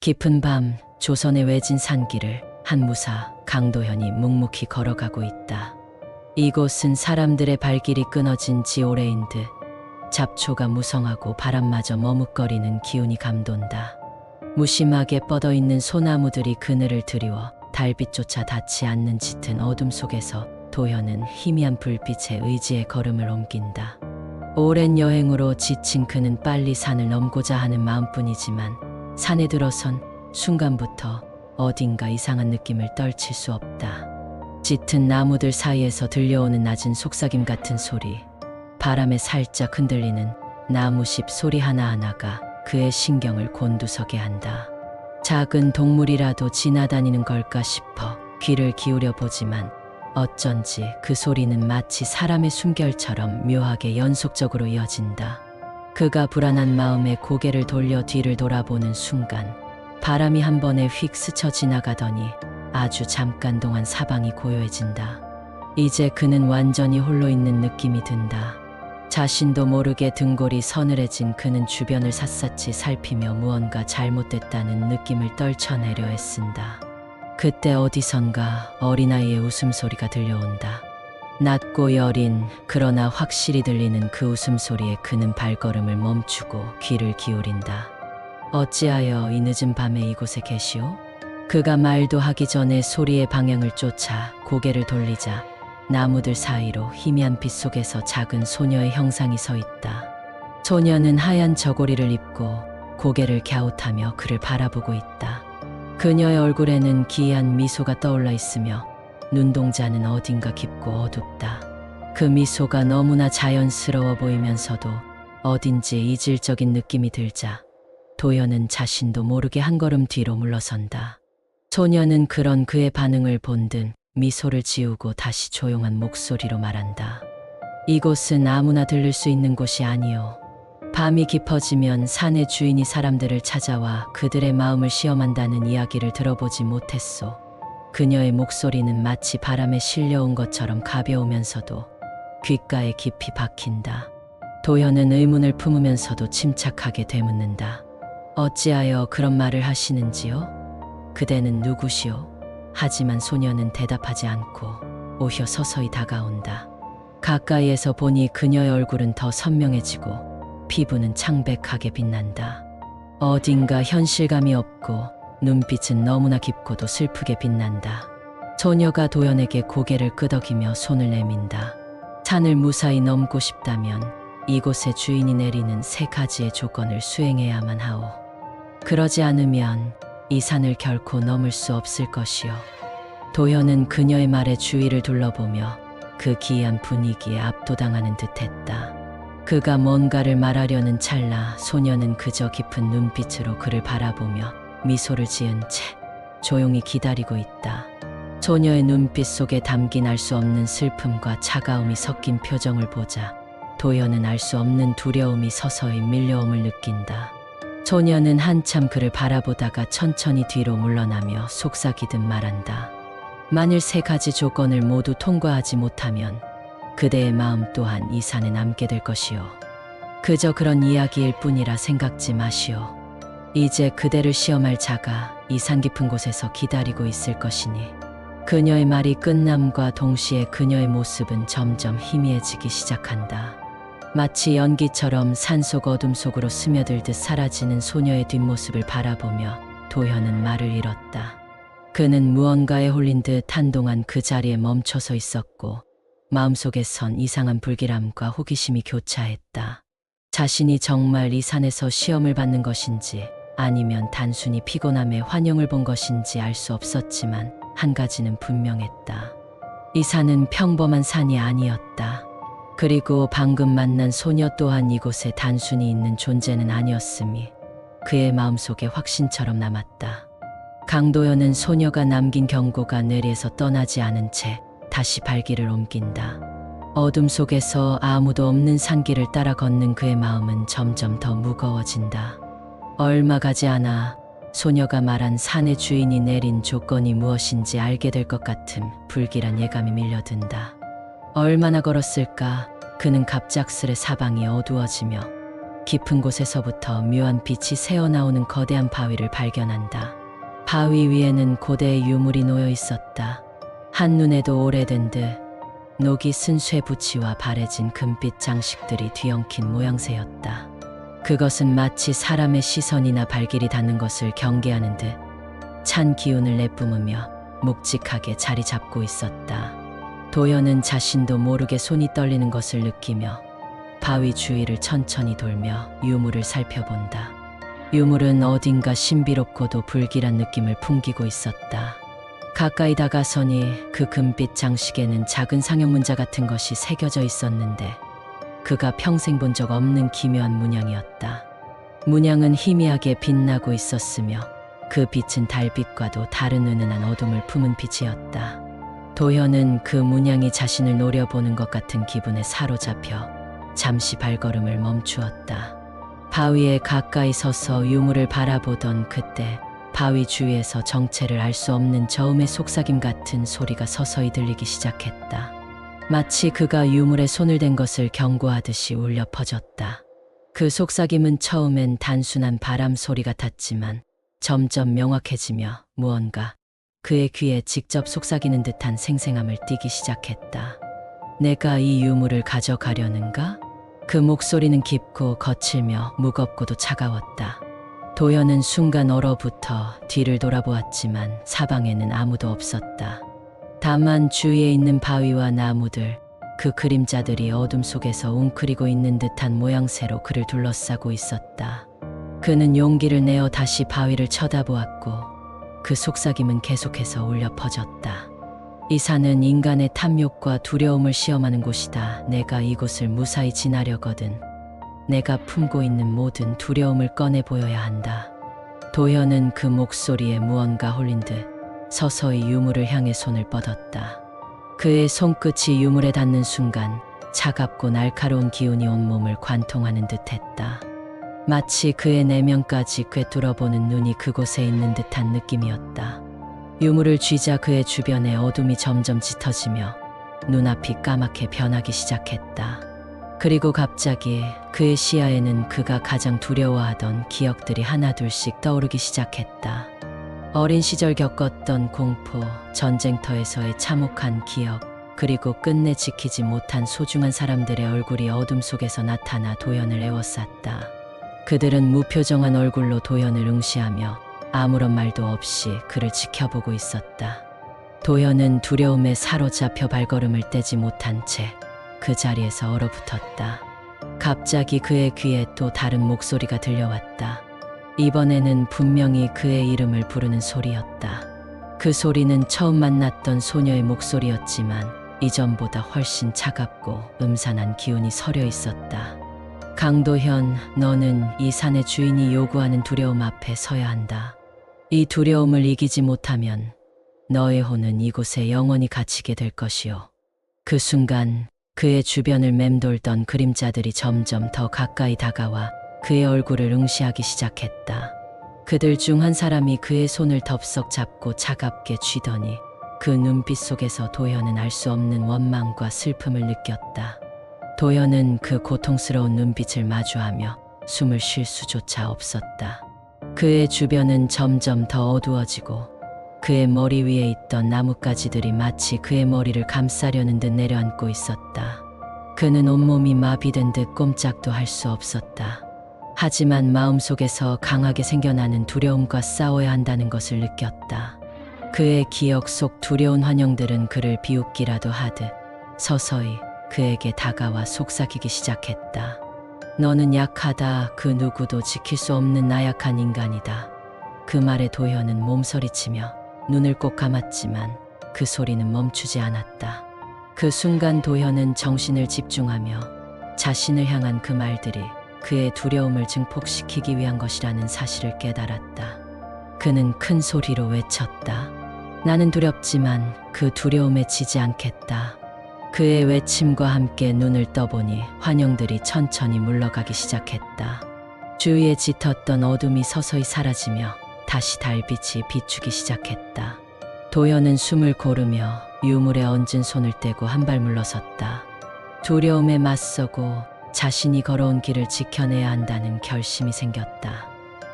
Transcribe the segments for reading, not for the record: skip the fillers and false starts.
깊은 밤 조선의 외진 산길을 한 무사 강도현이 묵묵히 걸어가고 있다. 이곳은 사람들의 발길이 끊어진 지 오래인 듯 잡초가 무성하고 바람마저 머뭇거리는 기운이 감돈다. 무심하게 뻗어있는 소나무들이 그늘을 드리워 달빛조차 닿지 않는 짙은 어둠 속에서 도현은 희미한 불빛에 의지의 걸음을 옮긴다. 오랜 여행으로 지친 그는 빨리 산을 넘고자 하는 마음뿐이지만 산에 들어선 순간부터 어딘가 이상한 느낌을 떨칠 수 없다. 짙은 나무들 사이에서 들려오는 낮은 속삭임 같은 소리, 바람에 살짝 흔들리는 나무잎 소리 하나하나가 그의 신경을 곤두서게 한다. 작은 동물이라도 지나다니는 걸까 싶어 귀를 기울여 보지만 어쩐지 그 소리는 마치 사람의 숨결처럼 묘하게 연속적으로 이어진다. 그가 불안한 마음에 고개를 돌려 뒤를 돌아보는 순간 바람이 한 번에 휙 스쳐 지나가더니 아주 잠깐 동안 사방이 고요해진다. 이제 그는 완전히 홀로 있는 느낌이 든다. 자신도 모르게 등골이 서늘해진 그는 주변을 샅샅이 살피며 무언가 잘못됐다는 느낌을 떨쳐내려 애쓴다. 그때 어디선가 어린아이의 웃음소리가 들려온다. 낮고 여린 그러나 확실히 들리는 그 웃음소리에 그는 발걸음을 멈추고 귀를 기울인다. 어찌하여 이 늦은 밤에 이곳에 계시오? 그가 말도 하기 전에 소리의 방향을 쫓아 고개를 돌리자 나무들 사이로 희미한 빛 속에서 작은 소녀의 형상이 서 있다. 소녀는 하얀 저고리를 입고 고개를 갸웃하며 그를 바라보고 있다. 그녀의 얼굴에는 기이한 미소가 떠올라 있으며 눈동자는 어딘가 깊고 어둡다. 그 미소가 너무나 자연스러워 보이면서도 어딘지 이질적인 느낌이 들자 도현은 자신도 모르게 한 걸음 뒤로 물러선다. 소녀는 그런 그의 반응을 본 듯 미소를 지우고 다시 조용한 목소리로 말한다. 이곳은 아무나 들를 수 있는 곳이 아니오. 밤이 깊어지면 산의 주인이 사람들을 찾아와 그들의 마음을 시험한다는 이야기를 들어보지 못했소. 그녀의 목소리는 마치 바람에 실려온 것처럼 가벼우면서도 귓가에 깊이 박힌다. 도현은 의문을 품으면서도 침착하게 되묻는다. 어찌하여 그런 말을 하시는지요? 그대는 누구시오? 하지만 소녀는 대답하지 않고 오히려 서서히 다가온다. 가까이에서 보니 그녀의 얼굴은 더 선명해지고 피부는 창백하게 빛난다. 어딘가 현실감이 없고 눈빛은 너무나 깊고도 슬프게 빛난다. 소녀가 도현에게 고개를 끄덕이며 손을 내민다. 산을 무사히 넘고 싶다면 이곳의 주인이 내리는 3가지의 조건을 수행해야만 하오. 그러지 않으면 이 산을 결코 넘을 수 없을 것이오. 도현은 그녀의 말에 주위를 둘러보며 그 기이한 분위기에 압도당하는 듯했다. 그가 뭔가를 말하려는 찰나 소녀는 그저 깊은 눈빛으로 그를 바라보며 미소를 지은 채 조용히 기다리고 있다. 소녀의 눈빛 속에 담긴 알 수 없는 슬픔과 차가움이 섞인 표정을 보자 도현은 알 수 없는 두려움이 서서히 밀려옴을 느낀다. 소녀는 한참 그를 바라보다가 천천히 뒤로 물러나며 속삭이듯 말한다. 만일 3가지 조건을 모두 통과하지 못하면 그대의 마음 또한 이 산에 남게 될 것이오. 그저 그런 이야기일 뿐이라 생각지 마시오. 이제 그대를 시험할 자가 이 산 깊은 곳에서 기다리고 있을 것이니. 그녀의 말이 끝남과 동시에 그녀의 모습은 점점 희미해지기 시작한다. 마치 연기처럼 산속 어둠 속으로 스며들듯 사라지는 소녀의 뒷모습을 바라보며 도현은 말을 잃었다. 그는 무언가에 홀린 듯 한동안 그 자리에 멈춰서 있었고 마음속에선 이상한 불길함과 호기심이 교차했다. 자신이 정말 이 산에서 시험을 받는 것인지 아니면 단순히 피곤함에 환영을 본 것인지 알 수 없었지만 한 가지는 분명했다. 이 산은 평범한 산이 아니었다. 그리고 방금 만난 소녀 또한 이곳에 단순히 있는 존재는 아니었음이 그의 마음속에 확신처럼 남았다. 강도현은 소녀가 남긴 경고가 뇌리에서 떠나지 않은 채 다시 발길을 옮긴다. 어둠 속에서 아무도 없는 산길을 따라 걷는 그의 마음은 점점 더 무거워진다. 얼마 가지 않아 소녀가 말한 산의 주인이 내린 조건이 무엇인지 알게 될 것 같은 불길한 예감이 밀려든다. 얼마나 걸었을까? 그는 갑작스레 사방이 어두워지며 깊은 곳에서부터 묘한 빛이 새어나오는 거대한 바위를 발견한다. 바위 위에는 고대의 유물이 놓여 있었다. 한눈에도 오래된 듯 녹이 쓴 쇠붙이와 바래진 금빛 장식들이 뒤엉킨 모양새였다. 그것은 마치 사람의 시선이나 발길이 닿는 것을 경계하는 듯 찬 기운을 내뿜으며 묵직하게 자리 잡고 있었다. 도연은 자신도 모르게 손이 떨리는 것을 느끼며 바위 주위를 천천히 돌며 유물을 살펴본다. 유물은 어딘가 신비롭고도 불길한 느낌을 풍기고 있었다. 가까이 다가서니 그 금빛 장식에는 작은 상형 문자 같은 것이 새겨져 있었는데 그가 평생 본 적 없는 기묘한 문양이었다. 문양은 희미하게 빛나고 있었으며 그 빛은 달빛과도 다른 은은한 어둠을 품은 빛이었다. 도현은 그 문양이 자신을 노려보는 것 같은 기분에 사로잡혀 잠시 발걸음을 멈추었다. 바위에 가까이 서서 유물을 바라보던 그때 바위 주위에서 정체를 알 수 없는 저음의 속삭임 같은 소리가 서서히 들리기 시작했다. 마치 그가 유물에 손을 댄 것을 경고하듯이 울려 퍼졌다. 그 속삭임은 처음엔 단순한 바람 소리 같았지만 점점 명확해지며 무언가 그의 귀에 직접 속삭이는 듯한 생생함을 띠기 시작했다. 내가 이 유물을 가져가려는가? 그 목소리는 깊고 거칠며 무겁고도 차가웠다. 도연은 순간 얼어붙어 뒤를 돌아보았지만 사방에는 아무도 없었다. 다만 주위에 있는 바위와 나무들, 그 그림자들이 어둠 속에서 웅크리고 있는 듯한 모양새로 그를 둘러싸고 있었다. 그는 용기를 내어 다시 바위를 쳐다보았고 그 속삭임은 계속해서 울려 퍼졌다. 이 산은 인간의 탐욕과 두려움을 시험하는 곳이다. 내가 이곳을 무사히 지나려거든 내가 품고 있는 모든 두려움을 꺼내 보여야 한다. 도현은 그 목소리에 무언가 홀린 듯 서서히 유물을 향해 손을 뻗었다. 그의 손끝이 유물에 닿는 순간 차갑고 날카로운 기운이 온몸을 관통하는 듯했다. 마치 그의 내면까지 꿰뚫어보는 눈이 그곳에 있는 듯한 느낌이었다. 유물을 쥐자 그의 주변에 어둠이 점점 짙어지며 눈앞이 까맣게 변하기 시작했다. 그리고 갑자기 그의 시야에는 그가 가장 두려워하던 기억들이 하나둘씩 떠오르기 시작했다. 어린 시절 겪었던 공포, 전쟁터에서의 참혹한 기억, 그리고 끝내 지키지 못한 소중한 사람들의 얼굴이 어둠 속에서 나타나 도연을 에워쌌다. 그들은 무표정한 얼굴로 도연을 응시하며 아무런 말도 없이 그를 지켜보고 있었다. 도연은 두려움에 사로잡혀 발걸음을 떼지 못한 채 그 자리에서 얼어붙었다. 갑자기 그의 귀에 또 다른 목소리가 들려왔다. 이번에는 분명히 그의 이름을 부르는 소리였다. 그 소리는 처음 만났던 소녀의 목소리였지만 이전보다 훨씬 차갑고 음산한 기운이 서려 있었다. 강도현, 너는 이 산의 주인이 요구하는 두려움 앞에 서야 한다. 이 두려움을 이기지 못하면 너의 혼은 이곳에 영원히 갇히게 될 것이오. 그 순간 그의 주변을 맴돌던 그림자들이 점점 더 가까이 다가와 그의 얼굴을 응시하기 시작했다. 그들 중 한 사람이 그의 손을 덥석 잡고 차갑게 쥐더니 그 눈빛 속에서 도현은 알 수 없는 원망과 슬픔을 느꼈다. 도현은 그 고통스러운 눈빛을 마주하며 숨을 쉴 수조차 없었다. 그의 주변은 점점 더 어두워지고 그의 머리 위에 있던 나뭇가지들이 마치 그의 머리를 감싸려는 듯 내려앉고 있었다. 그는 온몸이 마비된 듯 꼼짝도 할 수 없었다. 하지만 마음속에서 강하게 생겨나는 두려움과 싸워야 한다는 것을 느꼈다. 그의 기억 속 두려운 환영들은 그를 비웃기라도 하듯 서서히 그에게 다가와 속삭이기 시작했다. 너는 약하다. 그 누구도 지킬 수 없는 나약한 인간이다. 그 말에 도현은 몸서리치며 눈을 꼭 감았지만 그 소리는 멈추지 않았다. 그 순간 도현은 정신을 집중하며 자신을 향한 그 말들이 그의 두려움을 증폭시키기 위한 것이라는 사실을 깨달았다. 그는 큰 소리로 외쳤다. 나는 두렵지만 그 두려움에 지지 않겠다. 그의 외침과 함께 눈을 떠보니 환영들이 천천히 물러가기 시작했다. 주위에 짙었던 어둠이 서서히 사라지며 다시 달빛이 비추기 시작했다. 도연은 숨을 고르며 유물에 얹은 손을 떼고 한 발 물러섰다. 두려움에 맞서고 자신이 걸어온 길을 지켜내야 한다는 결심이 생겼다.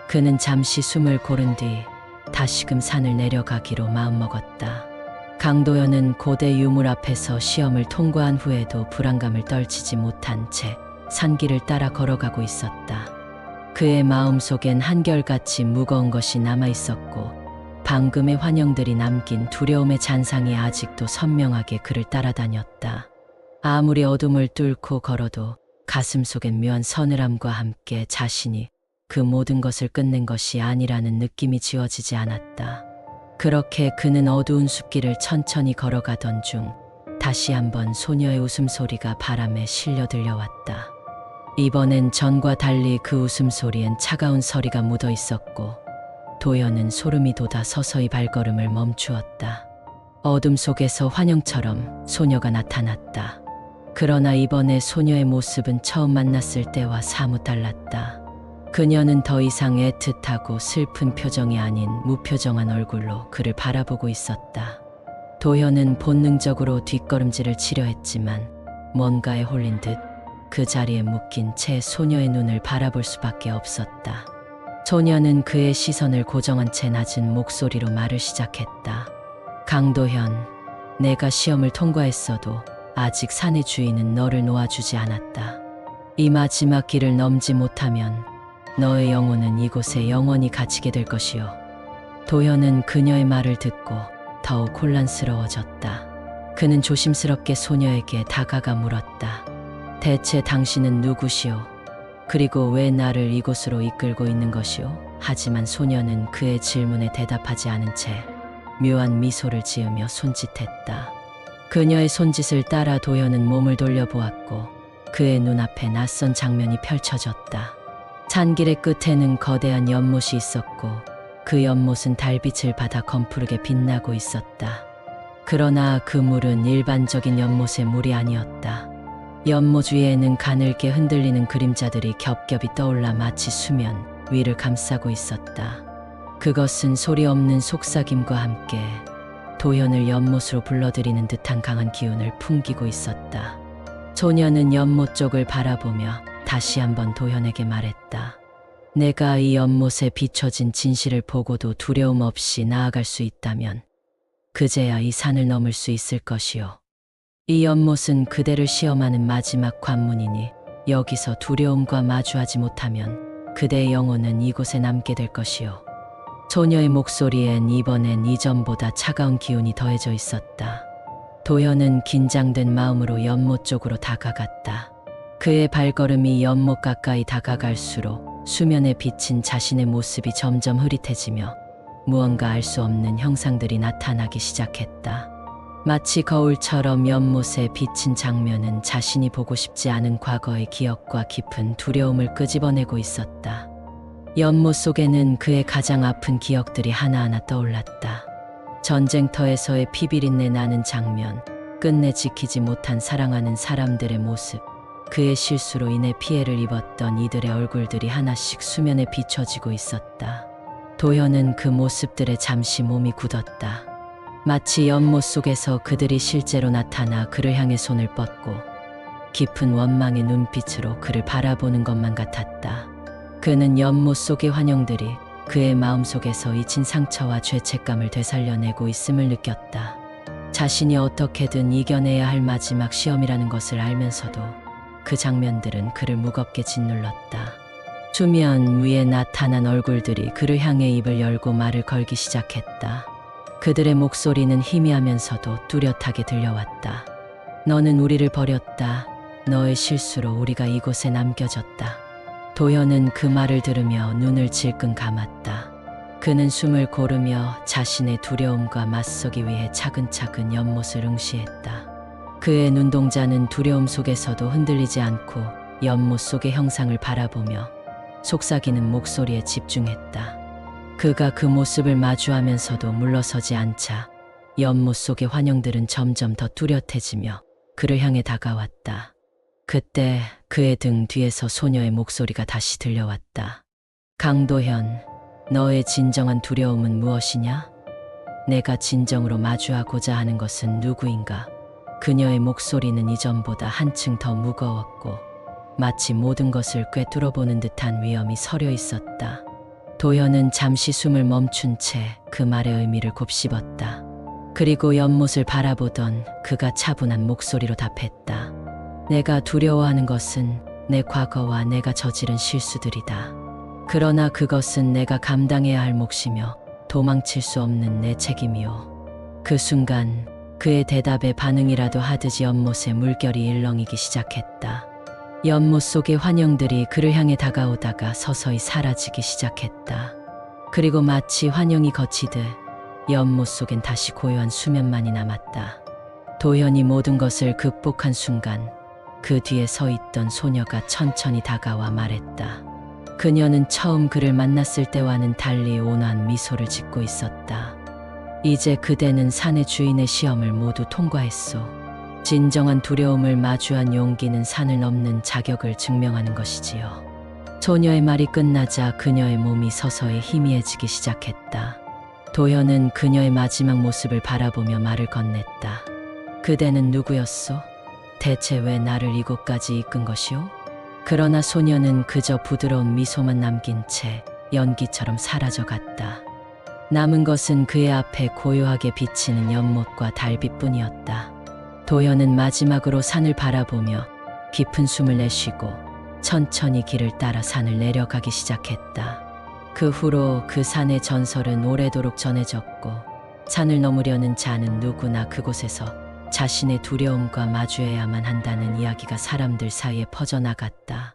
그는 잠시 숨을 고른 뒤 다시금 산을 내려가기로 마음먹었다. 강도현은 고대 유물 앞에서 시험을 통과한 후에도 불안감을 떨치지 못한 채 산길을 따라 걸어가고 있었다. 그의 마음속엔 한결같이 무거운 것이 남아있었고 방금의 환영들이 남긴 두려움의 잔상이 아직도 선명하게 그를 따라다녔다. 아무리 어둠을 뚫고 걸어도 가슴속엔 묘한 서늘함과 함께 자신이 그 모든 것을 끝낸 것이 아니라는 느낌이 지워지지 않았다. 그렇게 그는 어두운 숲길을 천천히 걸어가던 중 다시 한번 소녀의 웃음소리가 바람에 실려 들려왔다. 이번엔 전과 달리 그 웃음소리엔 차가운 서리가 묻어 있었고 도연은 소름이 돋아 서서히 발걸음을 멈추었다. 어둠 속에서 환영처럼 소녀가 나타났다. 그러나 이번에 소녀의 모습은 처음 만났을 때와 사뭇 달랐다. 그녀는 더 이상 애틋하고 슬픈 표정이 아닌 무표정한 얼굴로 그를 바라보고 있었다. 도현은 본능적으로 뒷걸음질을 치려 했지만 뭔가에 홀린 듯 그 자리에 묶인 채 소녀의 눈을 바라볼 수밖에 없었다. 소녀는 그의 시선을 고정한 채 낮은 목소리로 말을 시작했다. 강도현, 내가 시험을 통과했어도 아직 산의 주인은 너를 놓아주지 않았다. 이 마지막 길을 넘지 못하면 너의 영혼은 이곳에 영원히 갇히게 될 것이오. 도현은 그녀의 말을 듣고 더욱 혼란스러워졌다. 그는 조심스럽게 소녀에게 다가가 물었다. 대체 당신은 누구시오? 그리고 왜 나를 이곳으로 이끌고 있는 것이오? 하지만 소녀는 그의 질문에 대답하지 않은 채 묘한 미소를 지으며 손짓했다. 그녀의 손짓을 따라 도현은 몸을 돌려보았고 그의 눈앞에 낯선 장면이 펼쳐졌다. 산길의 끝에는 거대한 연못이 있었고 그 연못은 달빛을 받아 검푸르게 빛나고 있었다. 그러나 그 물은 일반적인 연못의 물이 아니었다. 연못 위에는 가늘게 흔들리는 그림자들이 겹겹이 떠올라 마치 수면 위를 감싸고 있었다. 그것은 소리 없는 속삭임과 함께 도현을 연못으로 불러들이는 듯한 강한 기운을 풍기고 있었다. 소녀는 연못 쪽을 바라보며 다시 한번 도현에게 말했다. 내가 이 연못에 비춰진 진실을 보고도 두려움 없이 나아갈 수 있다면 그제야 이 산을 넘을 수 있을 것이오. 이 연못은 그대를 시험하는 마지막 관문이니 여기서 두려움과 마주하지 못하면 그대의 영혼은 이곳에 남게 될 것이오. 소녀의 목소리엔 이번엔 이전보다 차가운 기운이 더해져 있었다. 도현은 긴장된 마음으로 연못 쪽으로 다가갔다. 그의 발걸음이 연못 가까이 다가갈수록 수면에 비친 자신의 모습이 점점 흐릿해지며 무언가 알 수 없는 형상들이 나타나기 시작했다. 마치 거울처럼 연못에 비친 장면은 자신이 보고 싶지 않은 과거의 기억과 깊은 두려움을 끄집어내고 있었다. 연못 속에는 그의 가장 아픈 기억들이 하나하나 떠올랐다. 전쟁터에서의 피비린내 나는 장면, 끝내 지키지 못한 사랑하는 사람들의 모습, 그의 실수로 인해 피해를 입었던 이들의 얼굴들이 하나씩 수면에 비춰지고 있었다. 도현은 그 모습들에 잠시 몸이 굳었다. 마치 연못 속에서 그들이 실제로 나타나 그를 향해 손을 뻗고 깊은 원망의 눈빛으로 그를 바라보는 것만 같았다. 그는 연못 속의 환영들이 그의 마음속에서 잊힌 상처와 죄책감을 되살려내고 있음을 느꼈다. 자신이 어떻게든 이겨내야 할 마지막 시험이라는 것을 알면서도 그 장면들은 그를 무겁게 짓눌렀다. 수면 위에 나타난 얼굴들이 그를 향해 입을 열고 말을 걸기 시작했다. 그들의 목소리는 희미하면서도 뚜렷하게 들려왔다. 너는 우리를 버렸다. 너의 실수로 우리가 이곳에 남겨졌다. 도현은 그 말을 들으며 눈을 질끈 감았다. 그는 숨을 고르며 자신의 두려움과 맞서기 위해 차근차근 연못을 응시했다. 그의 눈동자는 두려움 속에서도 흔들리지 않고 연못 속의 형상을 바라보며 속삭이는 목소리에 집중했다. 그가 그 모습을 마주하면서도 물러서지 않자 연못 속의 환영들은 점점 더 뚜렷해지며 그를 향해 다가왔다. 그때 그의 등 뒤에서 소녀의 목소리가 다시 들려왔다. 강도현, 너의 진정한 두려움은 무엇이냐? 내가 진정으로 마주하고자 하는 것은 누구인가? 그녀의 목소리는 이전보다 한층 더 무거웠고 마치 모든 것을 꿰뚫어 보는 듯한 위험이 서려 있었다. 도현은 잠시 숨을 멈춘 채 그 말의 의미를 곱씹었다. 그리고 연못을 바라보던 그가 차분한 목소리로 답했다. 내가 두려워하는 것은 내 과거와 내가 저지른 실수들이다. 그러나 그것은 내가 감당해야 할 몫이며 도망칠 수 없는 내 책임이오. 그 순간 그의 대답에 반응이라도 하듯이 연못에 물결이 일렁이기 시작했다. 연못 속의 환영들이 그를 향해 다가오다가 서서히 사라지기 시작했다. 그리고 마치 환영이 거치듯 연못 속엔 다시 고요한 수면만이 남았다. 도현이 모든 것을 극복한 순간 그 뒤에 서 있던 소녀가 천천히 다가와 말했다. 그녀는 처음 그를 만났을 때와는 달리 온화한 미소를 짓고 있었다. 이제 그대는 산의 주인의 시험을 모두 통과했소. 진정한 두려움을 마주한 용기는 산을 넘는 자격을 증명하는 것이지요. 소녀의 말이 끝나자 그녀의 몸이 서서히 희미해지기 시작했다. 도현은 그녀의 마지막 모습을 바라보며 말을 건넸다. 그대는 누구였소? 대체 왜 나를 이곳까지 이끈 것이오? 그러나 소녀는 그저 부드러운 미소만 남긴 채 연기처럼 사라져갔다. 남은 것은 그의 앞에 고요하게 비치는 연못과 달빛뿐이었다. 도현은 마지막으로 산을 바라보며 깊은 숨을 내쉬고 천천히 길을 따라 산을 내려가기 시작했다. 그 후로 그 산의 전설은 오래도록 전해졌고 산을 넘으려는 자는 누구나 그곳에서 자신의 두려움과 마주해야만 한다는 이야기가 사람들 사이에 퍼져나갔다.